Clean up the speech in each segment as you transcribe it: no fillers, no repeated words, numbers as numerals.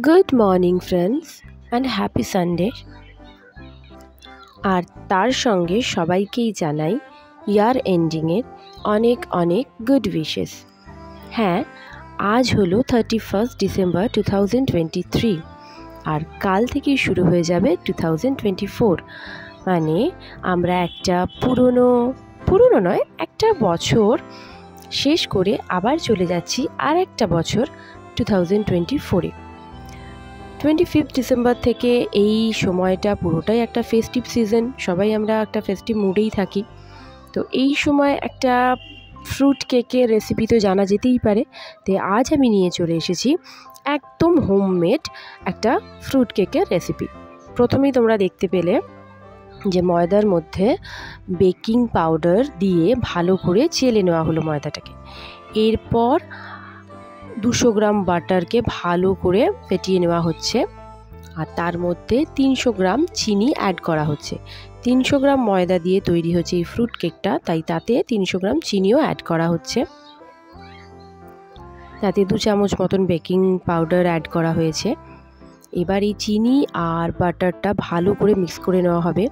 Good morning friends and happy Sunday. আর তার সঙ্গে সবাইকেই জানাই ইয়ার এন্ডিংয়ের অনেক অনেক গুড উইশেস। হ্যাঁ, আজ হলো 31 ডিসেম্বর 2023, আর কাল থেকেই শুরু হয়ে যাবে 2024। মানে আমরা একটা পুরনো নয়, একটা বছর শেষ করে আবার চলে যাচ্ছি আর একটা বছর 2024-এ। 25 ডিসেম্বর থেকে এই সময়টা পুরোটাই একটা ফেস্টিভ সিজন, সবাই আমরা একটা ফেস্টিভ মুডেই থাকি। তো এই সময় একটা ফ্রুট কেকের রেসিপি তো জানা যেতেই পারে। তো আজ আমি নিয়ে চলে এসেছি একদম হোমমেড একটা ফ্রুট কেকের রেসিপি। প্রথমেই তোমরা দেখতে পেলে যে ময়দার মধ্যে বেকিং পাউডার দিয়ে ভালো করে চেলে নেওয়া হলো ময়দাটাকে। এরপর 200 গ্রাম বাটারকে ভালো করে ফেটিয়ে নেওয়া হচ্ছে, আর তার মধ্যে 300 গ্রাম চিনি অ্যাড করা হচ্ছে। 300 গ্রাম ময়দা দিয়ে তৈরি হচ্ছে এই ফ্রুট কেকটা, তাই তাতে 300 গ্রাম চিনিও অ্যাড করা হচ্ছে। তাতে 2 চামচ মতন বেকিং পাউডার অ্যাড করা হয়েছে। এবার এই চিনি আর বাটারটা ভালো করে মিক্স করে নেওয়া হবে।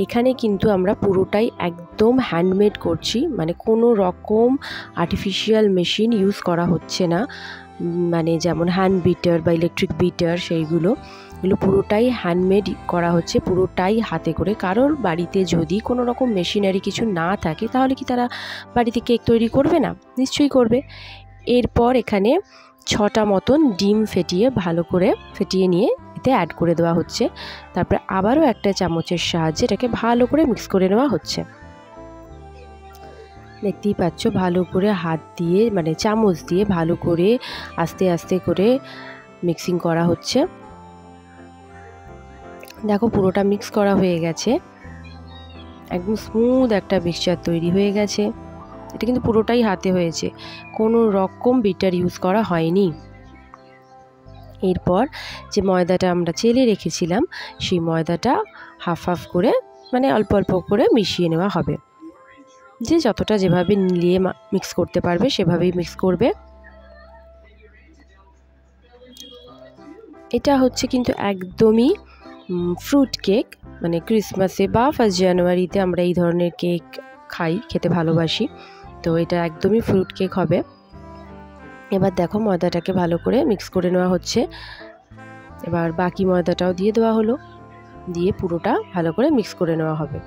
এখানে কিন্তু আমরা পুরোটাই একদম হ্যান্ডমেড করছি, মানে কোনো রকম আর্টিফিশিয়াল মেশিন ইউজ করা হচ্ছে না, মানে যেমন হ্যান্ড বিটার বা ইলেকট্রিক বিটার, এগুলো পুরোটাই হ্যান্ডমেড করা হচ্ছে, পুরোটাই হাতে করে। কারোর বাড়িতে যদি কোনো রকম মেশিনারি কিছু না থাকে তাহলে কি তারা বাড়িতে কেক তৈরি করবে না? নিশ্চয়ই করবে। এরপর এখানে 6টা মতন ডিম ভালো করে ফেটিয়ে নিয়ে এতে অ্যাড করে দেওয়া হচ্ছে। তারপরে আবারও একটা চামচের সাহায্যে এটাকে ভালো করে মিক্স করে নেওয়া হচ্ছে। দেখতেই পাচ্ছ, ভালো করে হাত দিয়ে মানে চামচ দিয়ে ভালো করে আস্তে আস্তে করে মিক্সিং করা হচ্ছে। দেখো পুরোটা মিক্স করা হয়ে গেছে, একদম স্মুথ একটা মিক্সচার তৈরি হয়ে গেছে। এটা কিন্তু পুরোটাই হাতে হয়েছে, কোনো রকম বিটার ইউজ করা হয়নি। এরপর যে ময়দাটা আমরা চেলে রেখেছিলাম সেই ময়দাটা হাফ হাফ করে মানে অল্প অল্প করে মিশিয়ে নেওয়া হবে। যে যতটা যেভাবে নিয়ে মিক্স করতে পারবে সেভাবেই মিক্স করবে। এটা হচ্ছে কিন্তু একদমই ফ্রুট কেক, মানে ক্রিসমাসে বা 1 জানুয়ারিতে আমরা এই ধরনের কেক খেতে ভালোবাসি, তো এটা একদমই ফ্রুট কেক হবে। এবার দেখো ময়দাটাকে ভালো করে মিক্স করে নেওয়া হচ্ছে। এবার বাকি ময়দাটাও দিয়ে দেওয়া হলো, দিয়ে পুরোটা ভালো করে মিক্স করে নেওয়া হবে।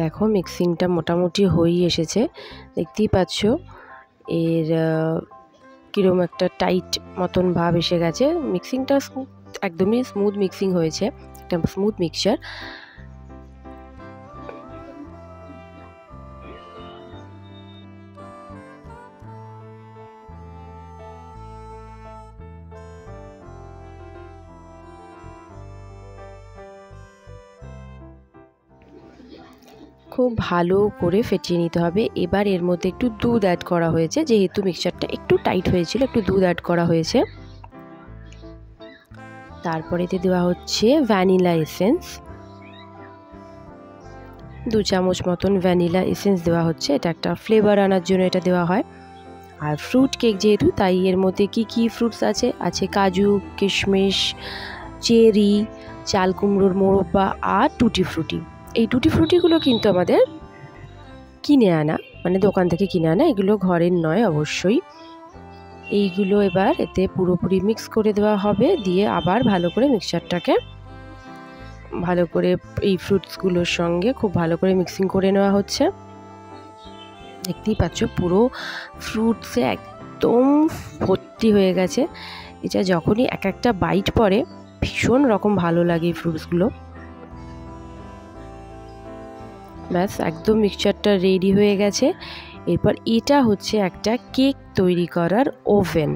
দেখো মিক্সিংটা মোটামুটি হয়েই এসেছে, দেখতেই পাচ্ছ। এর কীরকম একটা টাইট মতন ভাব এসে গেছে। মিক্সিংটা একদমই স্মুথ মিক্সিং হয়েছে, একটা স্মুথ মিক্সচার। খুব ভালো করে ফেটিয়ে নিতে হবে। এবার এর মধ্যে একটু দুধ অ্যাড করা হয়েছে, যেহেতু মিক্সচারটা একটু টাইট হয়েছিল, একটু দুধ অ্যাড করা হয়েছে। তারপরে এতে দেওয়া হচ্ছে ভ্যানিলা এসেন্স, 2 চামচ মতন ভ্যানিলা এসেন্স দেওয়া হচ্ছে। এটা একটা ফ্লেভার আনার জন্য এটা দেওয়া হয়। আর ফ্রুট কেক যেহেতু, তাই এর মধ্যে কি ফ্রুটস আছে কাজু, কিশমিশ, চেরি, চাল কুমড়োর মোরব্বা আর টুটি ফ্রুটি। এই টুটি ফ্রুটিগুলো কিন্তু আমাদের কিনে আনা, মানে দোকান থেকে কিনে আনা, এগুলো ঘরের নয় অবশ্যই। এইগুলো এবার এতে পুরোপুরি মিক্স করে দেওয়া হবে, দিয়ে আবার ভালো করে মিক্সচারটাকে ভালো করে এই ফ্রুটসগুলোর সঙ্গে খুব ভালো করে মিক্সিং করে নেওয়া হচ্ছে। দেখতেই পাচ্ছ পুরো ফ্রুটসে একদম ভর্তি হয়ে গেছে। এটা যখনই এক একটা বাইট পড়ে ভীষণ রকম ভালো লাগে এই ফ্রুটসগুলো। ব্যাস একদম মিক্সচারটা রেডি হয়ে গেছে। এরপর এটা হচ্ছে একটা কেক তৈরি করার ওভেন।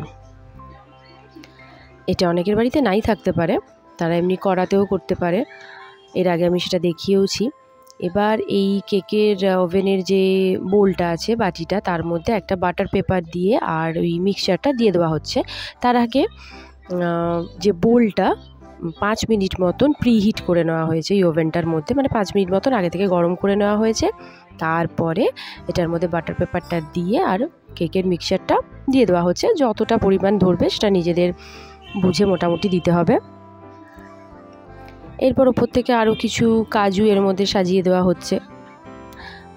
এটা অনেকের বাড়িতে নাই থাকতে পারে, তারা এমনি কড়াতেও করতে পারে, এর আগে আমি সেটা দেখিয়েওছি। এবার এই কেকের ওভেনের যে বোলটা আছে, বাটিটা, তার মধ্যে একটা বাটার পেপার দিয়ে আর ওই মিক্সচারটা দিয়ে দেওয়া হচ্ছে। তার আগে যে বোলটা 5 মিনিট মতন প্রিহিট করে নেওয়া হয়েছে এই ওভেনটার মধ্যে, মানে 5 মিনিট মতন আগে থেকে গরম করে নেওয়া হয়েছে। তারপরে এটার মধ্যে বাটার পেপারটা দিয়ে আর কেকের মিক্সচারটা দিয়ে দেওয়া হচ্ছে। যতটা পরিমাণ ধরবে সেটা নিজেদের বুঝে মোটামুটি দিতে হবে। এরপর ওপর থেকে আরও কিছু কাজু এর মধ্যে সাজিয়ে দেওয়া হচ্ছে।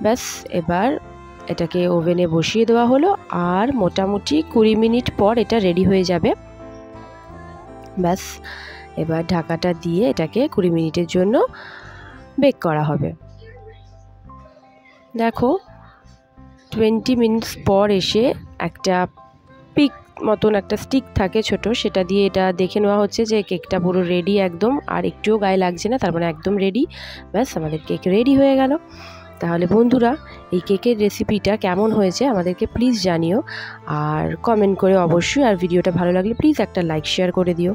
ব্যাস, এবার এটাকে ওভেনে বসিয়ে দেওয়া হলো আর মোটামুটি 20 মিনিট পর এটা রেডি হয়ে যাবে। ব্যাস, এবার ঢাকাটা দিয়ে এটাকে 20 মিনিটের জন্য বেক করা হবে। দেখো 20 মিনিটস পর এসে একটা পিক মতন একটা স্টিক থাকে ছোট, সেটা দিয়ে এটা দেখে নেওয়া হচ্ছে যে কেকটা পুরো রেডি একদম, আর একটুও গায়ে লাগছে না, তার মানে একদম রেডি। ব্যাস, আমাদের কেক রেডি হয়ে গেল। তাহলে বন্ধুরা, এই কেকের রেসিপিটা কেমন হয়েছে আমাদেরকে প্লিজ জানিও, আর কমেন্ট করে অবশ্যই, আর ভিডিওটা ভালো লাগলে প্লিজ একটা লাইক শেয়ার করে দিও।